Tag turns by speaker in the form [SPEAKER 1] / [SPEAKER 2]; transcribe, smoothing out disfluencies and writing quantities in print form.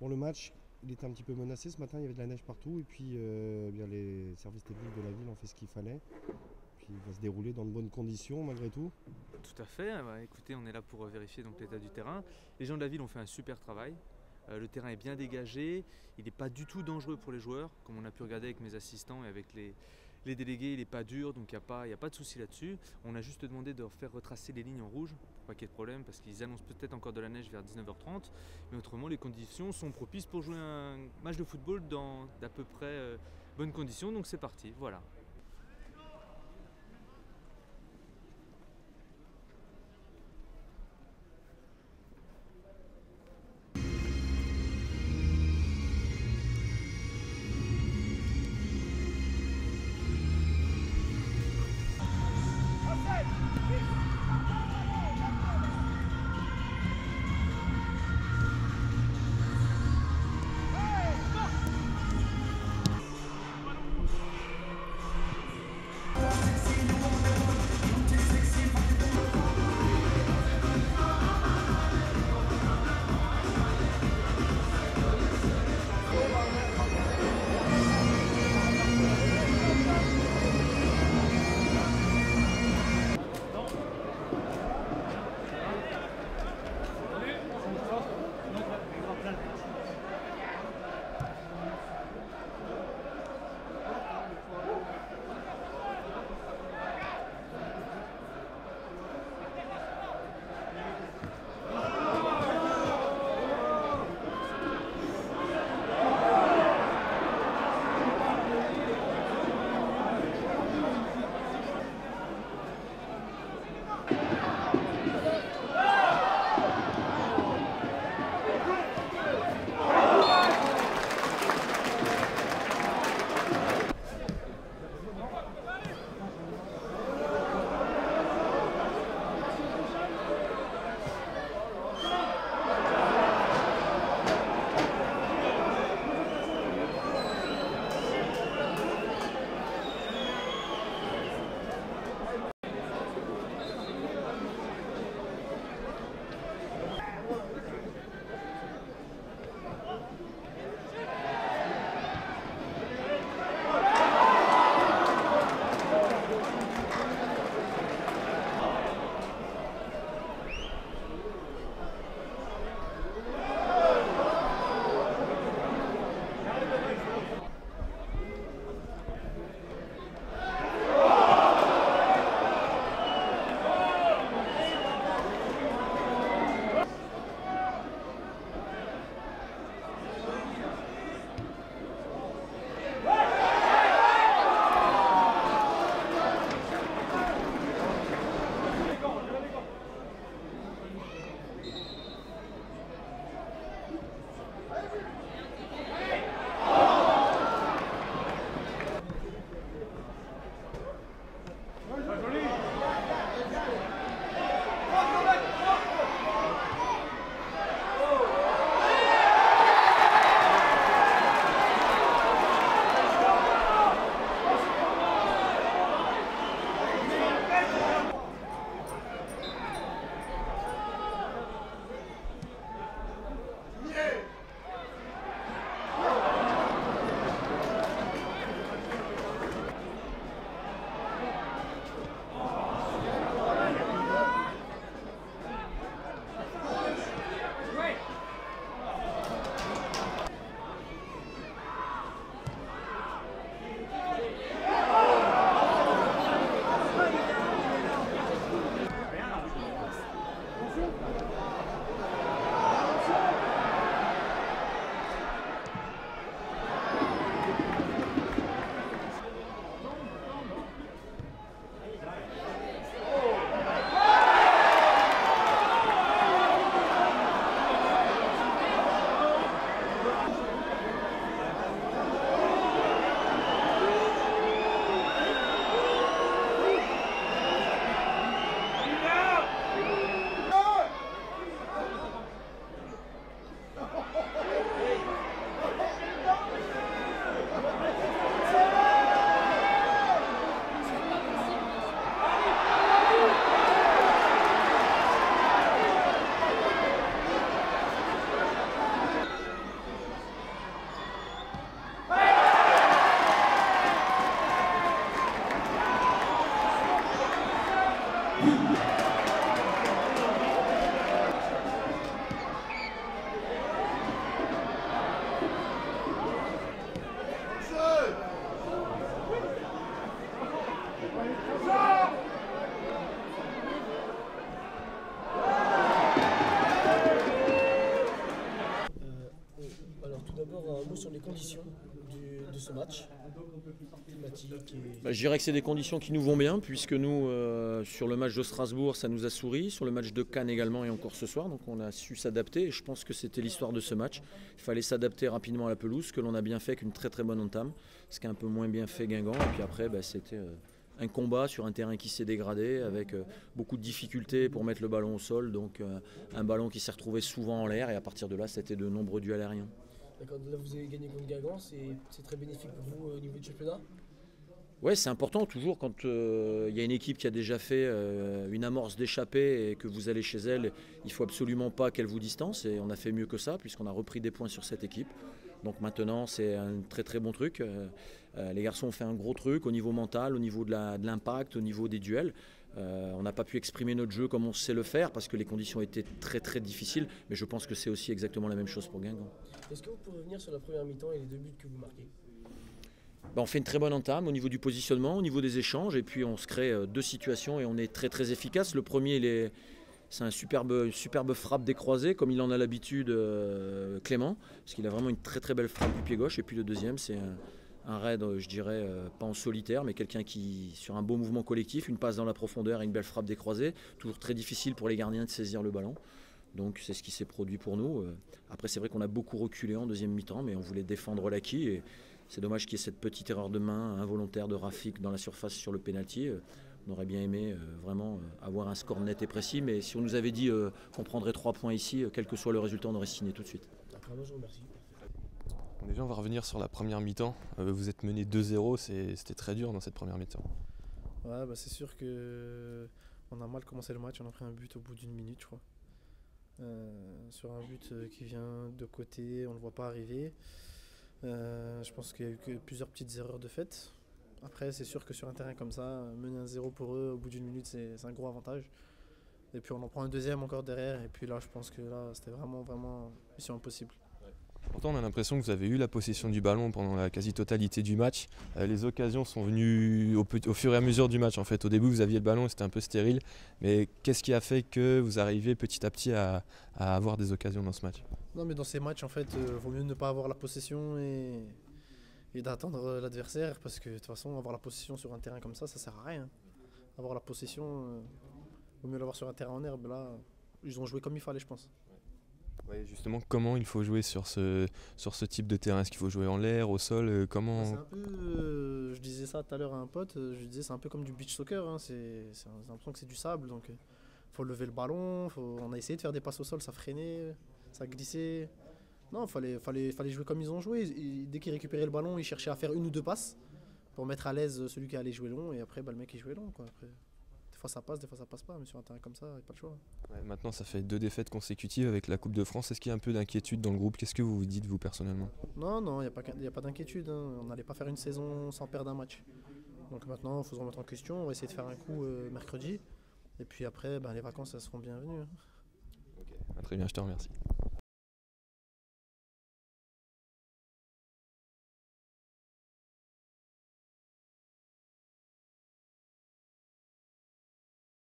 [SPEAKER 1] Bon, le match, il était un petit peu menacé ce matin, il y avait de la neige partout et puis bien, les services techniques de la ville ont fait ce qu'il fallait. Puis il va se dérouler dans de bonnes conditions malgré tout.
[SPEAKER 2] Tout à fait. Écoutez, on est là pour vérifier donc l'état du terrain. Les gens de la ville ont fait un super travail. Le terrain est bien dégagé, il n'est pas du tout dangereux pour les joueurs, comme on a pu regarder avec mes assistants et avec les délégués, il n'est pas dur, donc il n'y a pas de souci là-dessus. On a juste demandé de faire retracer les lignes en rouge, pour pas qu'il y ait de problème, parce qu'ils annoncent peut-être encore de la neige vers 19h30, mais autrement les conditions sont propices pour jouer un match de football dans d'à peu près bonnes conditions, donc c'est parti, voilà.
[SPEAKER 3] match climatique
[SPEAKER 4] Je dirais que c'est des conditions qui nous vont bien, puisque nous, sur le match de Strasbourg, ça nous a souri, sur le match de Cannes également et encore ce soir, donc on a su s'adapter et je pense que c'était l'histoire de ce match. Il fallait s'adapter rapidement à la pelouse, ce que l'on a bien fait avec une très très bonne entame, ce qui a un peu moins bien fait Guingamp, et puis après c'était un combat sur un terrain qui s'est dégradé avec beaucoup de difficultés pour mettre le ballon au sol, donc un ballon qui s'est retrouvé souvent en l'air et à partir de là c'était de nombreux duels aériens.
[SPEAKER 3] D'accord, là vous avez gagné contre Guingamp, c'est très bénéfique pour vous au niveau du championnat?
[SPEAKER 4] Ouais, c'est important toujours quand il y a une équipe qui a déjà fait une amorce d'échappée et que vous allez chez elle, il ne faut absolument pas qu'elle vous distance et on a fait mieux que ça puisqu'on a repris des points sur cette équipe. Donc maintenant c'est un très très bon truc. Les garçons ont fait un gros truc au niveau mental, au niveau de l'impact, au niveau des duels. On n'a pas pu exprimer notre jeu comme on sait le faire parce que les conditions étaient très très difficiles, mais je pense que c'est aussi exactement la même chose pour Guingamp.
[SPEAKER 3] Est-ce que vous pouvez revenir sur la première mi-temps et les 2 buts que vous marquez?
[SPEAKER 4] On fait une très bonne entame au niveau du positionnement, au niveau des échanges, et puis on se crée 2 situations et on est très très efficace. Le premier, c'est une superbe frappe décroisée, comme il en a l'habitude Clément, parce qu'il a vraiment une très très belle frappe du pied gauche. Et puis le deuxième, c'est un raid, je dirais, pas en solitaire, mais quelqu'un qui, sur un beau mouvement collectif, une passe dans la profondeur et une belle frappe décroisée. Toujours très difficile pour les gardiens de saisir le ballon. Donc c'est ce qui s'est produit pour nous. Après c'est vrai qu'on a beaucoup reculé en deuxième mi-temps, mais on voulait défendre l'acquis. Et c'est dommage qu'il y ait cette petite erreur de main involontaire de Rafik dans la surface sur le pénalty. On aurait bien aimé vraiment avoir un score net et précis, mais si on nous avait dit qu'on prendrait 3 points ici, quel que soit le résultat, on aurait signé tout de suite.
[SPEAKER 3] D'accord, je vous remercie.
[SPEAKER 5] Déjà, on va revenir sur la première mi-temps. Vous êtes mené 2-0, c'était très dur dans cette première mi-temps.
[SPEAKER 6] Ouais, c'est sûr qu'on a mal commencé le match, on a pris un but au bout d'1 minute, je crois. Sur un but qui vient de côté, on ne le voit pas arriver. Je pense qu'il y a eu que plusieurs petites erreurs de fait. Après, c'est sûr que sur un terrain comme ça, mener 1-0 pour eux au bout d'1 minute, c'est un gros avantage. Et puis on en prend un deuxième encore derrière. Et puis là, je pense que là, c'était vraiment mission impossible.
[SPEAKER 5] Pourtant, on a l'impression que vous avez eu la possession du ballon pendant la quasi-totalité du match. Les occasions sont venues au fur et à mesure du match. En fait, au début, vous aviez le ballon, c'était un peu stérile. Mais qu'est-ce qui a fait que vous arrivez petit à petit à avoir des occasions dans ce match?
[SPEAKER 6] Non, mais dans ces matchs, en fait, vaut mieux ne pas avoir la possession et d'attendre l'adversaire. Parce que de toute façon, avoir la possession sur un terrain comme ça sert à rien. Avoir la possession, vaut mieux l'avoir sur un terrain en herbe. Là, ils ont joué comme il fallait, je pense.
[SPEAKER 5] Ouais, justement, comment il faut jouer sur ce type de terrain? Est-ce qu'il faut jouer en l'air, au sol? Comment...
[SPEAKER 6] C'est un peu, je disais ça tout à l'heure à un pote, je lui disais c'est un peu comme du beach soccer, hein. J'ai l'impression que c'est du sable, donc faut lever le ballon, on a essayé de faire des passes au sol, ça freinait, ça glissait. Non, fallait jouer comme ils ont joué. Dès qu'ils récupéraient le ballon, ils cherchaient à faire 1 ou 2 passes pour mettre à l'aise celui qui allait jouer long, et après le mec il jouait long, quoi. Après, des fois ça passe, des fois ça passe pas, mais sur un terrain comme ça, il n'y a pas le choix.
[SPEAKER 5] Ouais, maintenant, ça fait 2 défaites consécutives avec la Coupe de France. Est-ce qu'il y a un peu d'inquiétude dans le groupe? Qu'est-ce que vous vous dites, vous, personnellement?
[SPEAKER 6] Non, il n'y a pas d'inquiétude, hein. On n'allait pas faire une saison sans perdre un match. Donc maintenant, il faut se remettre en question. On va essayer de faire un coup mercredi. Et puis après, les vacances, elles seront bienvenues, hein.
[SPEAKER 5] Okay. Très bien, je te remercie.